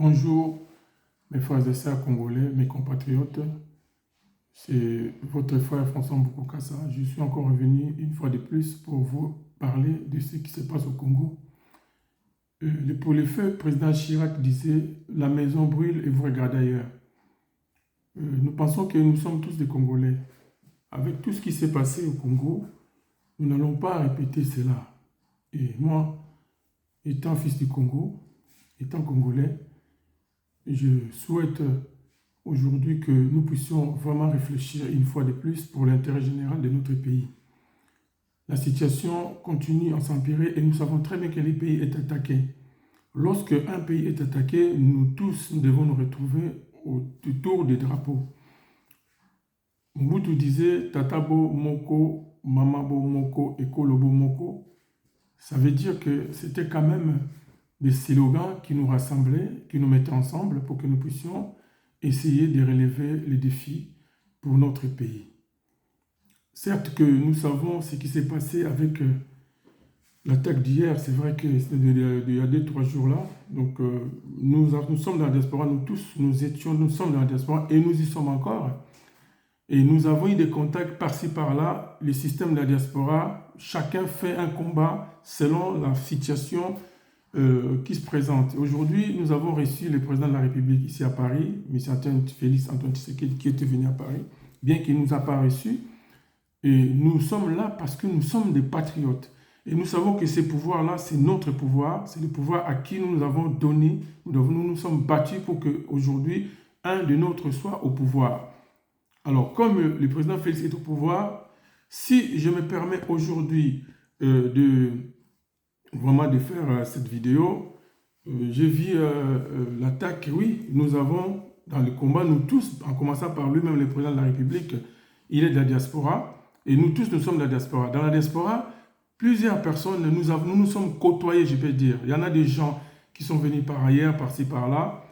Bonjour mes frères et sœurs congolais, mes compatriotes, c'est votre frère François Mbukokassa. Je suis encore revenu une fois de plus pour vous parler de ce qui se passe au Congo. Pour les faits, le président Chirac disait « La maison brûle et vous regardez ailleurs ». Nous pensons que nous sommes tous des Congolais. Avec tout ce qui s'est passé au Congo, nous n'allons pas répéter cela. Et moi, étant fils du Congo, étant Congolais, je souhaite aujourd'hui que nous puissions vraiment réfléchir une fois de plus pour l'intérêt général de notre pays. La situation continue à s'empirer et nous savons très bien que le pays est attaqué. Lorsque un pays est attaqué, nous tous nous devons nous retrouver autour des drapeaux. Mobutu disait « Tatabo Moko, Mamabo Moko et Kolobo Moko ». Ça veut dire que c'était quand même des slogans qui nous rassemblaient, qui nous mettaient ensemble pour que nous puissions essayer de relever les défis pour notre pays. Certes que nous savons ce qui s'est passé avec l'attaque d'hier, c'est vrai qu'il y a 2-3 jours là, donc nous sommes dans la diaspora, nous tous, nous sommes dans la diaspora et nous y sommes encore. Et nous avons eu des contacts par-ci par-là, le système de la diaspora, chacun fait un combat selon la situation qui se présente. Aujourd'hui, nous avons reçu le président de la République ici à Paris, M. Félix Antoine Tshisekedi, qui était venu à Paris, bien qu'il ne nous a pas reçus. Et nous sommes là parce que nous sommes des patriotes. Et nous savons que ce pouvoir-là, c'est notre pouvoir, c'est le pouvoir à qui nous avons donné, nous nous sommes battus pour qu'aujourd'hui, un de nôtres soit au pouvoir. Alors, comme le président Félix est au pouvoir, si je me permets aujourd'hui vraiment de faire cette vidéo, je vis l'attaque. Oui, nous avons dans le combat, nous tous, en commençant par lui-même, le président de la République, il est de la diaspora, et nous tous, nous sommes de la diaspora. Dans la diaspora, plusieurs personnes, nous sommes côtoyés, je peux dire. Il y en a des gens qui sont venus par ailleurs, par-ci, par-là.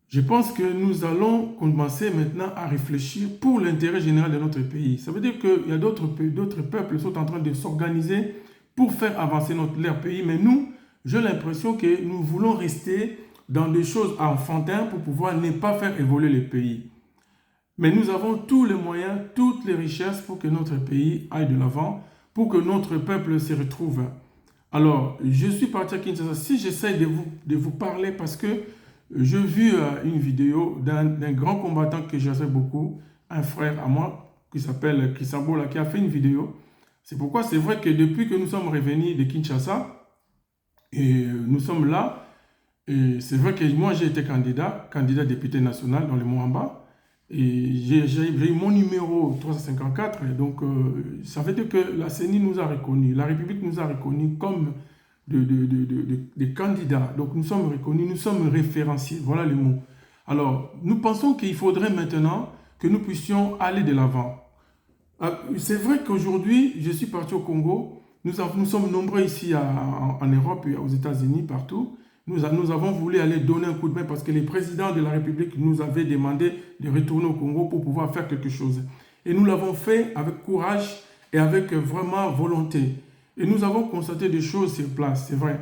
Je pense que nous allons commencer maintenant à réfléchir pour l'intérêt général de notre pays. Ça veut dire qu'il y a d'autres peuples qui sont en train de s'organiser pour faire avancer leur pays. Mais nous, j'ai l'impression que nous voulons rester dans des choses enfantines pour pouvoir ne pas faire évoluer le pays. Mais nous avons tous les moyens, toutes les richesses pour que notre pays aille de l'avant, pour que notre peuple se retrouve. Alors, je suis parti à Kinshasa. Si j'essaie de vous parler parce que j'ai vu une vidéo d'un grand combattant que j'aime beaucoup, un frère à moi qui s'appelle Kissambo, qui a fait une vidéo. C'est pourquoi c'est vrai que depuis que nous sommes revenus de Kinshasa, et nous sommes là, et c'est vrai que moi j'ai été candidat député national dans le Moamba, et j'ai eu mon numéro 354, et donc ça veut dire que la CENI nous a reconnus, la République nous a reconnus comme des candidats. Donc nous sommes reconnus, nous sommes référenciés, voilà le mot. Alors, nous pensons qu'il faudrait maintenant que nous puissions aller de l'avant. C'est vrai qu'aujourd'hui, je suis parti au Congo, nous sommes nombreux ici en Europe et aux États-Unis, partout. Nous avons voulu aller donner un coup de main parce que les présidents de la République nous avaient demandé de retourner au Congo pour pouvoir faire quelque chose. Et nous l'avons fait avec courage et avec vraiment volonté. Et nous avons constaté des choses sur place, c'est vrai.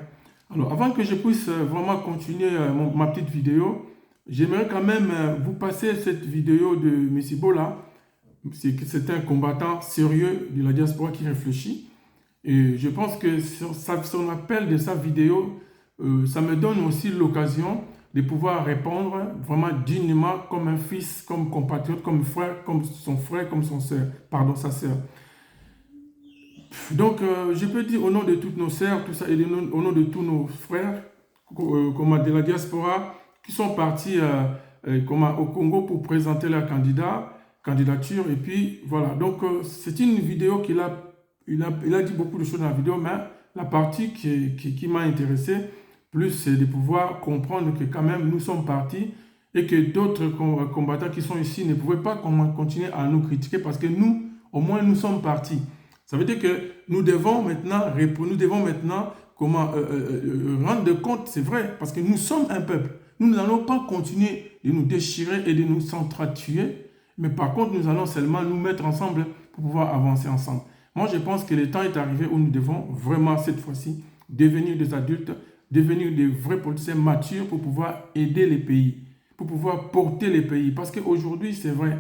Alors, avant que je puisse vraiment continuer ma petite vidéo, j'aimerais quand même vous passer cette vidéo de M. Bola. C'est un combattant sérieux de la diaspora qui réfléchit. Et je pense que son appel de sa vidéo, ça me donne aussi l'occasion de pouvoir répondre vraiment dignement comme un fils, comme compatriote, comme frère, comme son frère, comme sa sœur. Donc, je peux dire au nom de toutes nos sœurs, tout ça, et au nom de tous nos frères de la diaspora qui sont partis au Congo pour présenter leur candidature. Et puis, voilà. Donc, c'est une vidéo qu'il a dit beaucoup de choses dans la vidéo, mais la partie qui m'a intéressé, plus c'est de pouvoir comprendre que quand même, nous sommes partis et que d'autres combattants qui sont ici ne pouvaient pas continuer à nous critiquer parce que nous, au moins, nous sommes partis. Ça veut dire que nous devons maintenant rendre compte, c'est vrai, parce que nous sommes un peuple. Nous n'allons pas continuer de nous déchirer et de nous s'entretuer, mais par contre, nous allons seulement nous mettre ensemble pour pouvoir avancer ensemble. Moi, je pense que le temps est arrivé où nous devons vraiment, cette fois-ci, devenir des adultes, devenir des vrais politiciens matures pour pouvoir aider les pays, pour pouvoir porter les pays. Parce qu'aujourd'hui, c'est vrai,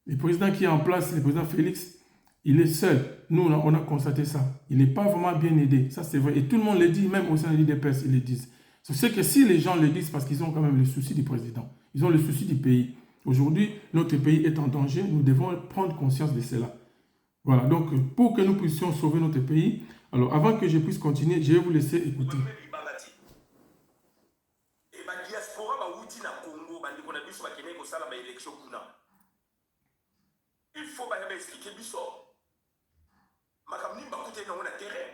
le président qui est en place, le président Félix, il est seul. Nous, on a constaté ça. Il n'est pas vraiment bien aidé. Ça, c'est vrai. Et tout le monde le dit, même au sein de l'IDPS, ils le disent. C'est que si les gens le disent, parce qu'ils ont quand même le souci du président, ils ont le souci du pays. Aujourd'hui, notre pays est en danger. Nous devons prendre conscience de cela. Voilà. Donc, pour que nous puissions sauver notre pays, alors avant que je puisse continuer, je vais vous laisser écouter. Il faut expliquer biso. Makamni bakute na on terrain.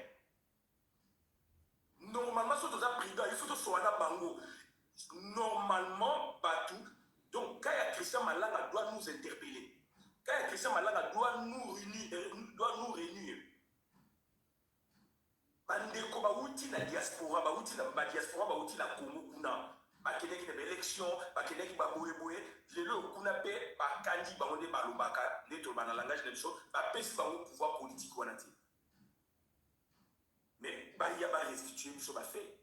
Normalement, ce que président, il faut que soit là bango. Normalement, partout. Donc, quand Christian Malanga doit nous interpeller, quand Christian Malanga doit nous réunir, bandeko bauti na diaspora, bauti na diaspora, bauti na Congo kuna. Bakene qui des élections, bakene qui ba boye le kuna pe ba kandi ba onde ba lumbaka, neto ba na langage de biso, ba pesi ba au pouvoir politique wana ti. Mais ba ya ba restituer biso ba fait.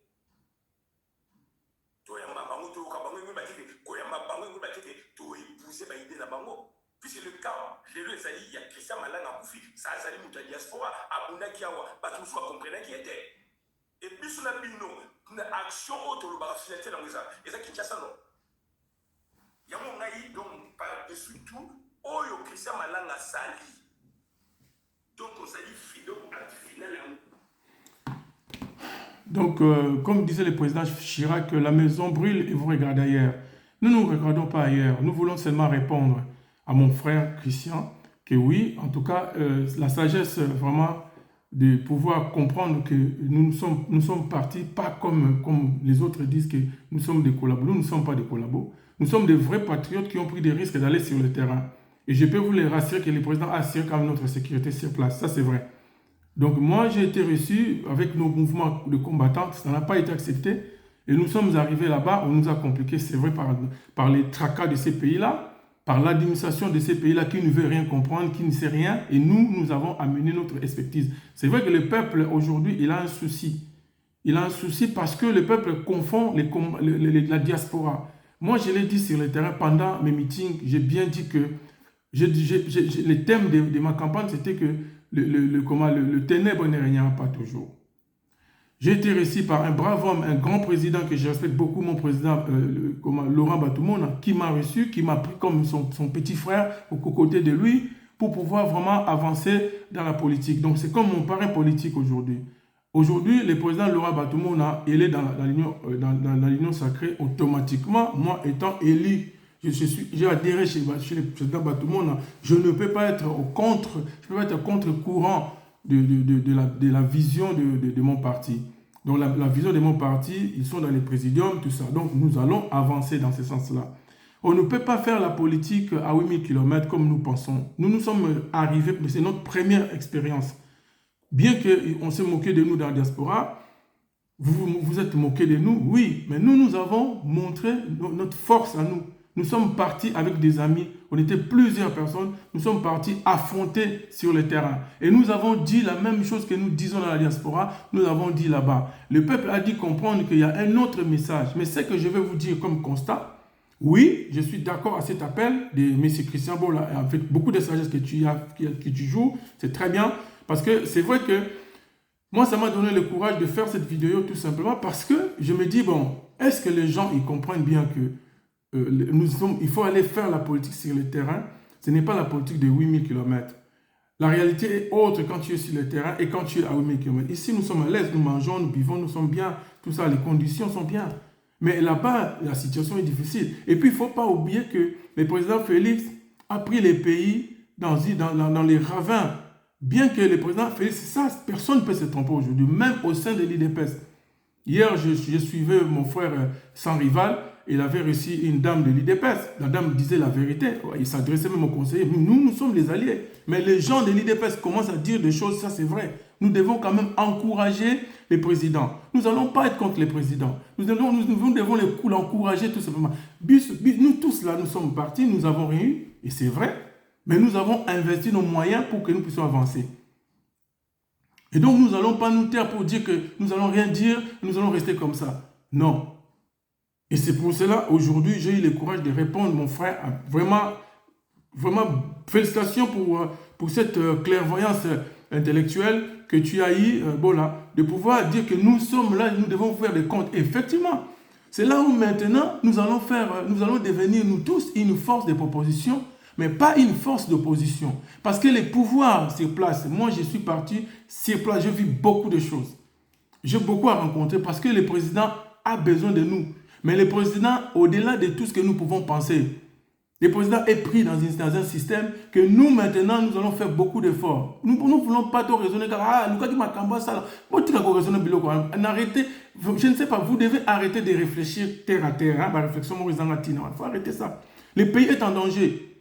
To ya ma bango to ka bango ngi ba tete, ko ya ma bango ngi ba tete, to épouser ba idée na bango. Puis c'est le cas, j'ai lu ça il y a Christian Malanga Koufi, ça sali muta diaspora, abunda kiawa, ba tout soit comprendre qui était. Et puis sur la bino une action autre le bar finalité dans ça et ça qui tient ça non il y a mon aïe donc par dessus tout oyo Christian Malanga sali donc on s'est dit fidèle à final. Donc comme disait le président Chirac, la maison brûle et vous regardez ailleurs. Nous ne nous regardons pas ailleurs, nous voulons seulement répondre à mon frère Christian que oui, en tout cas la sagesse vraiment de pouvoir comprendre que nous sommes partis pas comme les autres disent que nous sommes des collabos. Nous ne sommes pas des collabos. Nous sommes des vrais patriotes qui ont pris des risques d'aller sur le terrain. Et je peux vous les rassurer que le président a assuré quand même notre sécurité sur place. Ça, c'est vrai. Donc moi, j'ai été reçu avec nos mouvements de combattants. Ça n'a pas été accepté. Et nous sommes arrivés là-bas. On nous a compliqué, c'est vrai, par les tracas de ces pays-là, par l'administration de ces pays-là qui ne veut rien comprendre, qui ne sait rien, et nous avons amené notre expertise. C'est vrai que le peuple, aujourd'hui, il a un souci. Il a un souci parce que le peuple confond la diaspora. Moi, je l'ai dit sur le terrain pendant mes meetings, j'ai bien dit que le thème de ma campagne, c'était que le ténèbre ne régnera pas toujours. J'ai été reçu par un brave homme, un grand président que je respecte beaucoup, mon président Laurent Batoumona, qui m'a reçu, qui m'a pris comme son petit frère aux côtés de lui pour pouvoir vraiment avancer dans la politique. Donc c'est comme mon parrain politique aujourd'hui. Aujourd'hui, le président Laurent Batoumona, il est dans l'union sacrée automatiquement, moi étant élu. J'ai adhéré chez le président Batoumona. Je ne peux pas être contre-courant de la vision de mon parti. Donc la vision de mon parti, ils sont dans les présidiums, tout ça. Donc nous allons avancer dans ce sens-là. On ne peut pas faire la politique à 8000 km comme nous pensons. Nous sommes arrivés, mais c'est notre première expérience. Bien qu'on s'est moqué de nous dans la diaspora, vous êtes moqué de nous, oui, mais nous avons montré notre force à nous. Nous sommes partis avec des amis, on était plusieurs personnes, nous sommes partis affronter sur le terrain. Et nous avons dit la même chose que nous disons dans la diaspora, nous avons dit là-bas. Le peuple a dit comprendre qu'il y a un autre message. Mais ce que je vais vous dire comme constat, oui, je suis d'accord à cet appel de M. Christian Bola. En fait, beaucoup de sagesse que tu joues, c'est très bien. Parce que c'est vrai que moi, ça m'a donné le courage de faire cette vidéo tout simplement parce que je me dis, bon, est-ce que les gens ils comprennent bien que il faut aller faire la politique sur le terrain. Ce n'est pas la politique de 8000 km. La réalité est autre quand tu es sur le terrain et quand tu es à 8000 km. Ici, nous sommes à l'aise, nous mangeons, nous buvons, nous sommes bien. Tout ça, les conditions sont bien. Mais là-bas, la situation est difficile. Et puis, il ne faut pas oublier que le président Félix a pris les pays dans les ravins. Bien que le président Félix, ça, personne ne peut se tromper aujourd'hui, même au sein de l'IDPS. Hier, je suivais mon frère sans rival. Il avait reçu une dame de l'IDPS. La dame disait la vérité. Il s'adressait même au conseiller. Nous sommes les alliés. Mais les gens de l'IDPS commencent à dire des choses, ça c'est vrai. Nous devons quand même encourager les présidents. Nous n'allons pas être contre les présidents. Nous devons l'encourager tout simplement. Nous tous là, nous sommes partis, nous avons réuni, et c'est vrai, mais nous avons investi nos moyens pour que nous puissions avancer. Et donc, nous n'allons pas nous taire pour dire que nous n'allons rien dire, nous allons rester comme ça. Non. Et c'est pour cela, aujourd'hui, j'ai eu le courage de répondre, mon frère, vraiment, félicitations pour cette clairvoyance intellectuelle que tu as eu, de pouvoir dire que nous sommes là, nous devons faire des comptes. Effectivement, c'est là où maintenant, nous allons devenir, nous tous, une force de proposition, mais pas une force d'opposition. Parce que les pouvoirs sur place, moi je suis parti sur place, j'ai vu beaucoup de choses. J'ai beaucoup à rencontrer parce que le président a besoin de nous. Mais le président, au-delà de tout ce que nous pouvons penser, le président est pris dans un système que nous, maintenant, nous allons faire beaucoup d'efforts. Nous ne voulons pas trop raisonner car, arrêtez, je ne sais pas, vous devez arrêter de réfléchir terre à terre. Il faut arrêter ça. Le pays est en danger.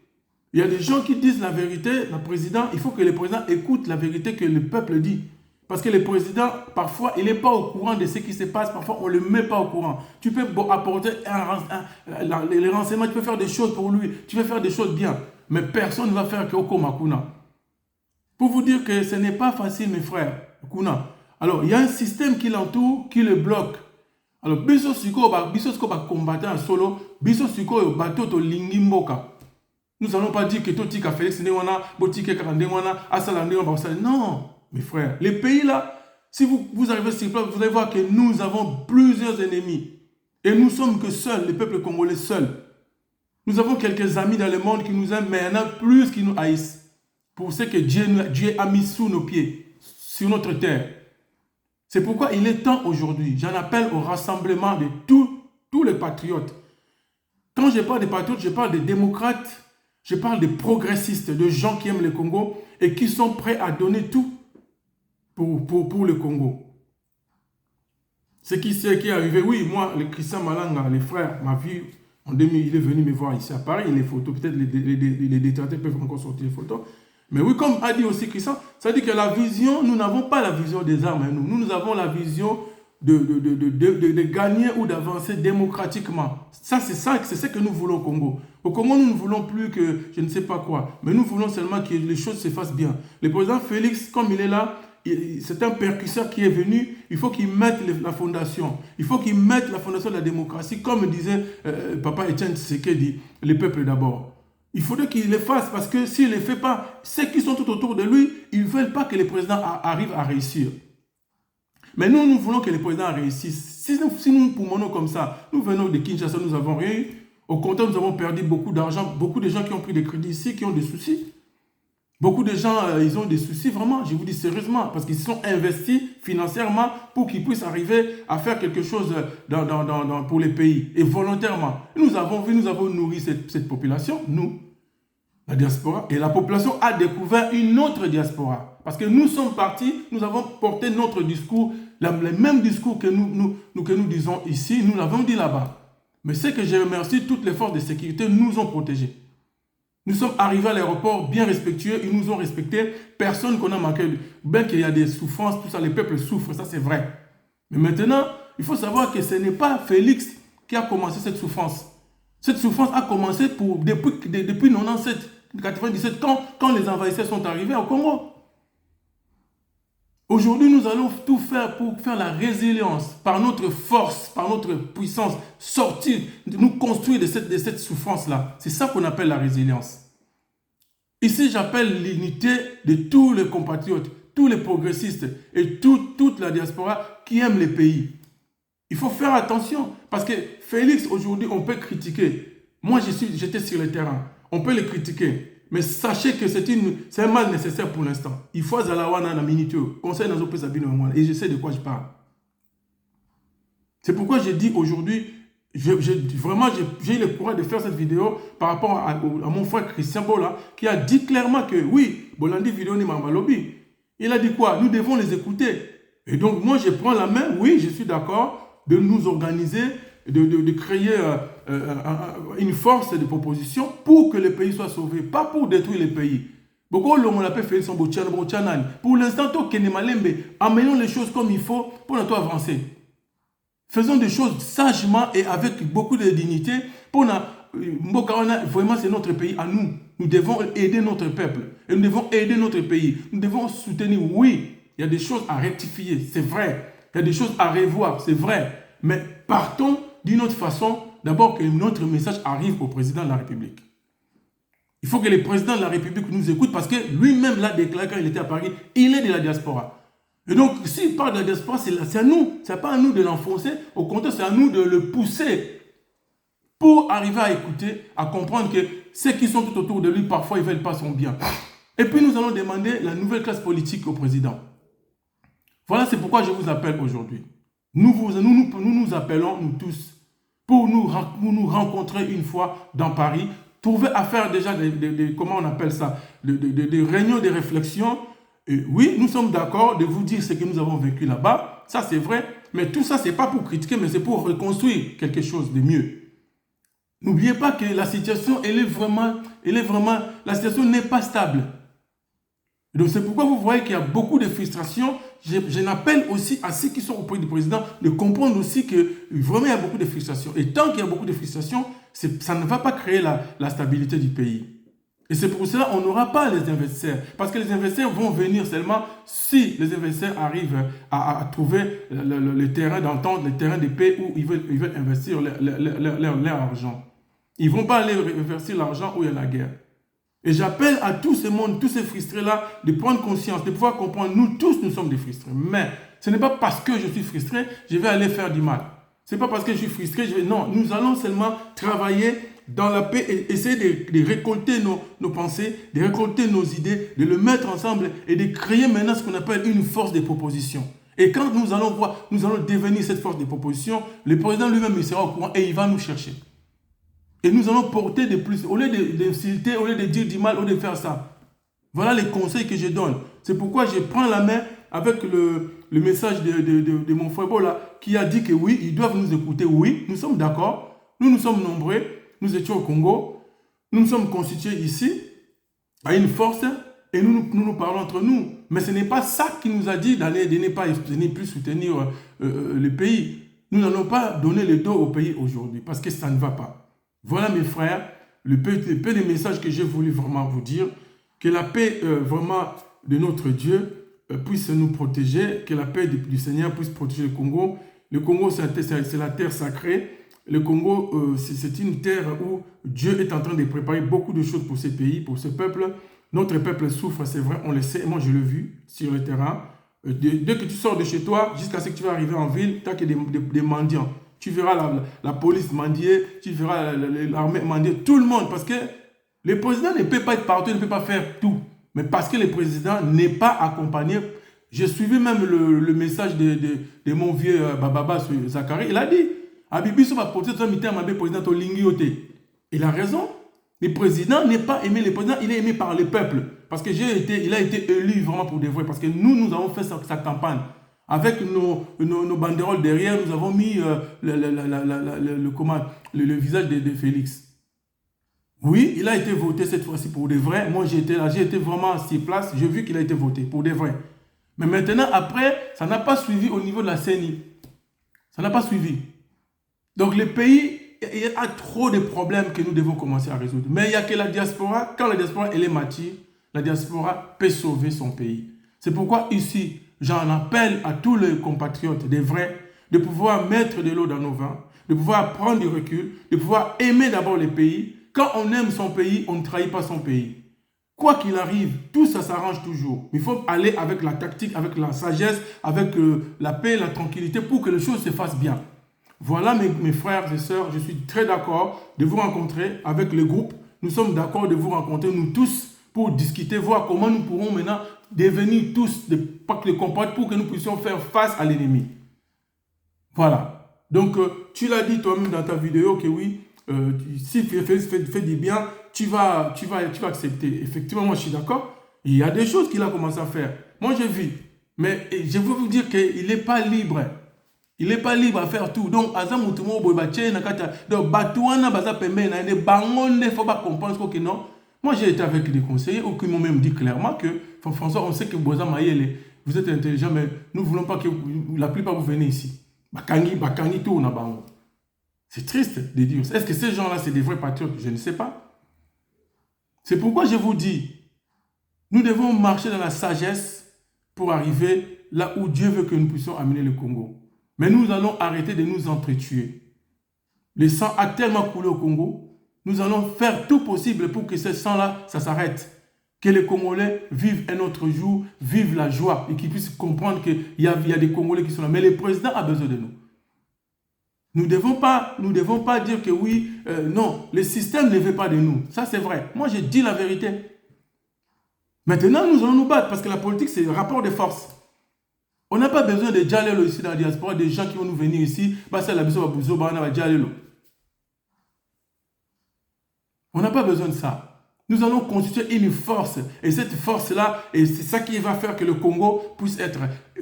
Il y a des gens qui disent la vérité, le président, il faut que le président écoute la vérité que le peuple dit. Parce que le président, parfois, il n'est pas au courant de ce qui se passe. Parfois, on ne le met pas au courant. Tu peux apporter les renseignements, tu peux faire des choses pour lui, tu peux faire des choses bien. Mais personne ne va faire Kyoko Makuna. Pour vous dire que ce n'est pas facile, mes frères. Kuna. Alors, il y a un système qui l'entoure, qui le bloque. Alors, biso siko combattant solo, biso siko bateau to lingimboka. Nous n'allons pas dire que Totika Félix Néwana, Botike Karandéwana, Asalandéwana, non, mes frères. Les pays là, si vous arrivez sur place, vous allez voir que nous avons plusieurs ennemis. Et nous sommes que seuls, le peuple congolais seul. Nous avons quelques amis dans le monde qui nous aiment, mais il y en a plus qui nous haïssent. Pour ce que Dieu a mis sous nos pieds, sur notre terre. C'est pourquoi il est temps aujourd'hui, j'en appelle au rassemblement de tous les patriotes. Quand je parle des patriotes, je parle des démocrates, je parle des progressistes, de gens qui aiment le Congo et qui sont prêts à donner tout pour le Congo. Ce qui est arrivé, oui, moi, le Christian Malanga, les frères, m'a vu en 2000, il est venu me voir ici à Paris, les photos, peut-être les détracteurs peuvent encore sortir les photos. Mais oui, comme a dit aussi Christian, ça dit que la vision, nous n'avons pas la vision des armes, nous avons la vision de gagner ou d'avancer démocratiquement. C'est ce que nous voulons au Congo. Au Congo, nous ne voulons plus que je ne sais pas quoi, mais nous voulons seulement que les choses se fassent bien. Le président Félix, comme il est là, c'est un percusseur qui est venu, il faut qu'il mette la fondation. Il faut qu'il mette la fondation de la démocratie, comme disait Papa Etienne Tshisekedi, le peuple d'abord. Il faudrait qu'il le fasse parce que s'il ne le fait pas, ceux qui sont tout autour de lui, ils ne veulent pas que le président arrive à réussir. Mais nous voulons que le président réussisse. Si nous poumonnons comme ça, nous venons de Kinshasa, nous n'avons rien eu. Au contraire, nous avons perdu beaucoup d'argent. Beaucoup de gens qui ont pris des crédits ici, qui ont des soucis. Beaucoup de gens, ils ont des soucis vraiment, je vous dis sérieusement, parce qu'ils se sont investis financièrement pour qu'ils puissent arriver à faire quelque chose pour les pays, et volontairement. Nous avons nourri cette population, nous, la diaspora, et la population a découvert une autre diaspora. Parce que nous sommes partis, nous avons porté notre discours, le même discours que nous disons ici, nous l'avons dit là-bas. Mais c'est que je remercie toutes les forces de sécurité, nous ont protégés. Nous sommes arrivés à l'aéroport bien respectueux, ils nous ont respectés, personne qu'on a manqué. Bien qu'il y a des souffrances, tout ça, les peuples souffrent, ça c'est vrai. Mais maintenant, il faut savoir que ce n'est pas Félix qui a commencé cette souffrance. Cette souffrance a commencé depuis 97, 97, quand les envahisseurs sont arrivés au Congo. Aujourd'hui, nous allons tout faire pour faire la résilience, par notre force, par notre puissance, sortir, nous construire de cette souffrance-là. C'est ça qu'on appelle la résilience. Ici, j'appelle l'unité de tous les compatriotes, tous les progressistes et toute la diaspora qui aime les pays. Il faut faire attention parce que Félix, aujourd'hui, on peut critiquer. Moi, j'étais sur le terrain. On peut le critiquer. Mais sachez que c'est un mal nécessaire pour l'instant. Il faut Zalawana na minitio. Conseil dans Opé Sabine et je sais de quoi je parle. C'est pourquoi j'ai dit aujourd'hui, j'ai eu le courage de faire cette vidéo par rapport à mon frère Christian Bola qui a dit clairement que oui, Bolandi vidéo ni Mambalobi. Il a dit quoi? Nous devons les écouter. Et donc moi je prends la main, oui, je suis d'accord de nous organiser, de créer une force de proposition pour que le pays soit sauvé, pas pour détruire le pays. Pour l'instant, amenons les choses comme il faut pour nous avancer. Faisons des choses sagement et avec beaucoup de dignité. Vraiment, c'est notre pays à nous. Nous devons aider notre peuple. Et nous devons aider notre pays. Nous devons soutenir, oui, Il y a des choses à rectifier, c'est vrai. Il y a des choses à revoir, c'est vrai. Mais partons d'une autre façon, d'abord que notre message arrive au président de la République. Il faut que le président de la République nous écoute parce que lui-même l'a déclaré quand il était à Paris, il est de la diaspora. Et donc, s'il parle de la diaspora, c'est à nous. Ce n'est pas à nous de l'enfoncer. Au contraire, c'est à nous de le pousser pour arriver à écouter, à comprendre que ceux qui sont tout autour de lui, parfois, ils ne veulent pas son bien. Et puis, nous allons demander la nouvelle classe politique au président. Voilà, c'est pourquoi je vous appelle aujourd'hui. Nous nous appelons, nous tous, pour nous rencontrer une fois dans Paris, trouver à faire déjà comment on appelle ça, des réunions de réflexion. Et oui, nous sommes d'accord de vous dire ce que nous avons vécu là-bas, ça c'est vrai, mais tout ça, ce n'est pas pour critiquer, mais c'est pour reconstruire quelque chose de mieux. N'oubliez pas que la situation, la situation n'est pas stable. Donc c'est pourquoi vous voyez qu'il y a beaucoup de frustration. Je n'appelle aussi à ceux qui sont auprès du président de comprendre aussi que vraiment il y a beaucoup de frustration. Et tant qu'il y a beaucoup de frustration, ça ne va pas créer la stabilité du pays. Et c'est pour cela qu'on n'aura pas les investisseurs. Parce que les investisseurs vont venir seulement si les investisseurs arrivent à trouver le terrain d'entente, le terrain de paix où ils veulent investir leur argent. Ils ne vont pas aller investir l'argent où il y a la guerre. Et j'appelle à tout ce monde, tous ces frustrés-là, de prendre conscience, de pouvoir comprendre, nous tous, nous sommes des frustrés. Mais ce n'est pas parce que je suis frustré, je vais aller faire du mal. Ce n'est pas parce que je suis frustré, non, nous allons seulement travailler dans la paix et essayer de récolter nos pensées, de récolter nos idées, de le mettre ensemble et de créer maintenant ce qu'on appelle une force de proposition. Et quand nous allons voir, nous allons devenir cette force de proposition, le président lui-même il sera au courant et il va nous chercher. Et nous allons porter de plus, au lieu d'insulter, au lieu de dire du mal, au lieu de faire ça. Voilà les conseils que je donne. C'est pourquoi je prends la main avec le message de mon frère Bola qui a dit que oui, ils doivent nous écouter. Oui, nous sommes d'accord. Nous sommes nombreux. Nous étions au Congo. Nous nous sommes constitués ici à une force et nous parlons entre nous. Mais ce n'est pas ça qui nous a dit de ne plus soutenir le pays. Nous n'allons pas donner le dos au pays aujourd'hui parce que ça ne va pas. Voilà mes frères, le peu de messages que j'ai voulu vraiment vous dire. Que la paix vraiment de notre Dieu puisse nous protéger, que la paix du Seigneur puisse protéger le Congo. Le Congo, c'est la terre sacrée. Le Congo, c'est une terre où Dieu est en train de préparer beaucoup de choses pour ce pays, pour ce peuple. Notre peuple souffre, c'est vrai, on le sait. Moi, je l'ai vu sur le terrain. Dès que tu sors de chez toi, jusqu'à ce que tu vas arriver en ville, tu as que des mendiants. Tu verras la police mendier, tu verras l'armée mendier, tout le monde. Parce que le président ne peut pas être partout, il ne peut pas faire tout. Mais parce que le président n'est pas accompagné. J'ai suivi même le message de mon vieux Bababa Zakari. Il a dit, Abibiso va porter son mité à ma président au Lingiote. Il a raison. Le président n'est pas aimé. Le président, il est aimé par le peuple. Parce que il a été élu vraiment pour de vrai. Parce que nous avons fait sa campagne. Avec nos banderoles derrière, nous avons mis le visage de Félix. Oui, il a été voté cette fois-ci pour de vrai. Moi, j'ai été là, j'ai été vraiment à 6 places. J'ai vu qu'il a été voté pour de vrai. Mais maintenant, après, ça n'a pas suivi au niveau de la CENI. Ça n'a pas suivi. Donc, le pays, il y a trop de problèmes que nous devons commencer à résoudre. Mais il n'y a que la diaspora. Quand la diaspora, elle est mature, la diaspora peut sauver son pays. C'est pourquoi ici, j'en appelle à tous les compatriotes, des vrais, de pouvoir mettre de l'eau dans nos vins, de pouvoir prendre du recul, de pouvoir aimer d'abord le pays. Quand on aime son pays, on ne trahit pas son pays. Quoi qu'il arrive, tout ça s'arrange toujours. Il faut aller avec la tactique, avec la sagesse, avec la paix, la tranquillité pour que les choses se fassent bien. Voilà mes frères et sœurs, je suis très d'accord de vous rencontrer avec le groupe. Nous sommes d'accord de vous rencontrer, nous tous, pour discuter, voir comment nous pourrons maintenant devenir tous des pactes de compatriotes pour que nous puissions faire face à l'ennemi. Voilà. Donc, tu l'as dit toi-même dans ta vidéo que oui, si tu fais du bien, tu vas accepter. Effectivement, moi je suis d'accord. Il y a des choses qu'il a commencé à faire. Moi j'ai vu. Mais je veux vous dire qu'il n'est pas libre. Il n'est pas libre à faire tout. Donc, donc Batouana Baza Pembe, il faut pas comprendre que non. Moi j'ai été avec des conseillers qui m'ont même dit clairement que François, on sait que Boza Mayele, vous êtes intelligent, mais nous ne voulons pas que la plupart vous venez ici. Bakangi tout on a bango. C'est triste de dire. Est-ce que ces gens-là, c'est des vrais patriotes? Je ne sais pas. C'est pourquoi je vous dis, nous devons marcher dans la sagesse, pour arriver là où Dieu veut que nous puissions amener le Congo. Mais nous allons arrêter de nous entretuer. Le sang a tellement coulé au Congo, nous allons faire tout possible pour que ce sang-là, ça s'arrête. Que les Congolais vivent un autre jour, vivent la joie et qu'ils puissent comprendre qu'il y a des Congolais qui sont là. Mais le président a besoin de nous. Nous ne devons pas dire que oui, non, le système ne veut pas de nous. Ça, c'est vrai. Moi, je dis la vérité. Maintenant, nous allons nous battre parce que la politique, c'est un rapport de force. On n'a pas besoin de Djalelo ici dans la diaspora, des gens qui vont nous venir ici. On n'a pas besoin de ça. Nous allons constituer une force. Et cette force-là, et c'est ça qui va faire que le Congo puisse être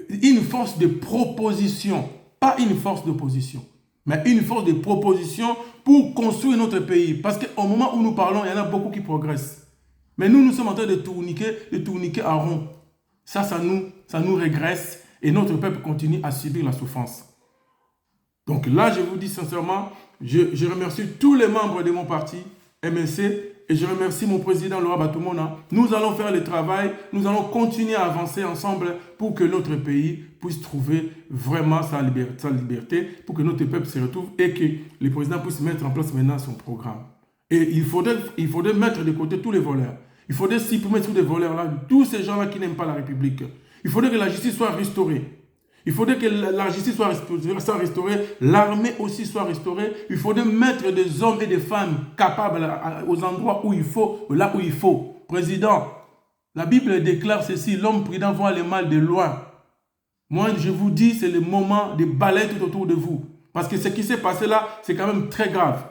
une force de proposition. Pas une force d'opposition, mais une force de proposition pour construire notre pays. Parce qu'au moment où nous parlons, il y en a beaucoup qui progressent. Mais nous sommes en train de tourniquer en rond. Ça nous régresse et notre peuple continue à subir la souffrance. Donc là, je vous dis sincèrement, je remercie tous les membres de mon parti, MLC, et je remercie mon président Laurent Batumona. Nous allons faire le travail, nous allons continuer à avancer ensemble pour que notre pays puisse trouver vraiment sa liberté, pour que notre peuple se retrouve et que le président puisse mettre en place maintenant son programme. Et il faudrait mettre de côté tous les voleurs. Il faudrait supprimer tous les voleurs-là, tous ces gens-là qui n'aiment pas la République. Il faudrait que la justice soit restaurée. Il faudrait que la justice soit restaurée, l'armée aussi soit restaurée. Il faudrait mettre des hommes et des femmes capables aux endroits où il faut, là où il faut. Président, la Bible déclare ceci, l'homme prudent voit le mal de loin. Moi, je vous dis, c'est le moment de balayer tout autour de vous. Parce que ce qui s'est passé là, c'est quand même très grave.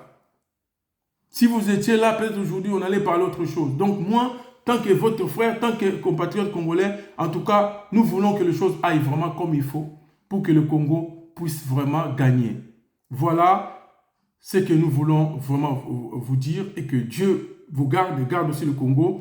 Si vous étiez là, peut-être aujourd'hui, on allait parler autre chose. Donc moi, tant que votre frère, tant que compatriote congolais, en tout cas, nous voulons que les choses aillent vraiment comme il faut pour que le Congo puisse vraiment gagner. Voilà ce que nous voulons vraiment vous dire et que Dieu vous garde aussi le Congo,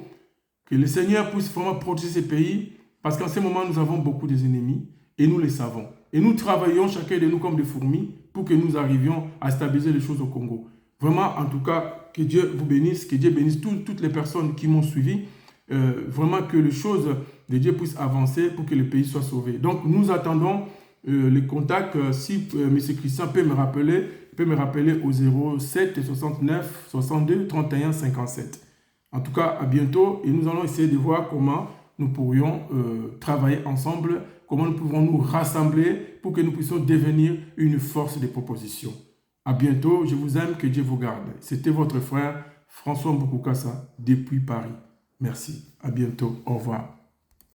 que le Seigneur puisse vraiment protéger ces pays parce qu'en ce moment, nous avons beaucoup d'ennemis et nous les savons. Et nous travaillons chacun de nous comme des fourmis pour que nous arrivions à stabiliser les choses au Congo. Vraiment, en tout cas, que Dieu vous bénisse, que Dieu bénisse toutes les personnes qui m'ont suivi. Vraiment que les choses de Dieu puissent avancer pour que le pays soit sauvé. Donc, nous attendons les contacts. Si M. Christian peut me rappeler au 07 69 62 31 57. En tout cas, à bientôt. Et nous allons essayer de voir comment nous pourrions travailler ensemble, comment nous pouvons nous rassembler pour que nous puissions devenir une force de proposition. À bientôt, je vous aime, que Dieu vous garde. C'était votre frère François Mbukukasa depuis Paris. Merci, à bientôt, au revoir.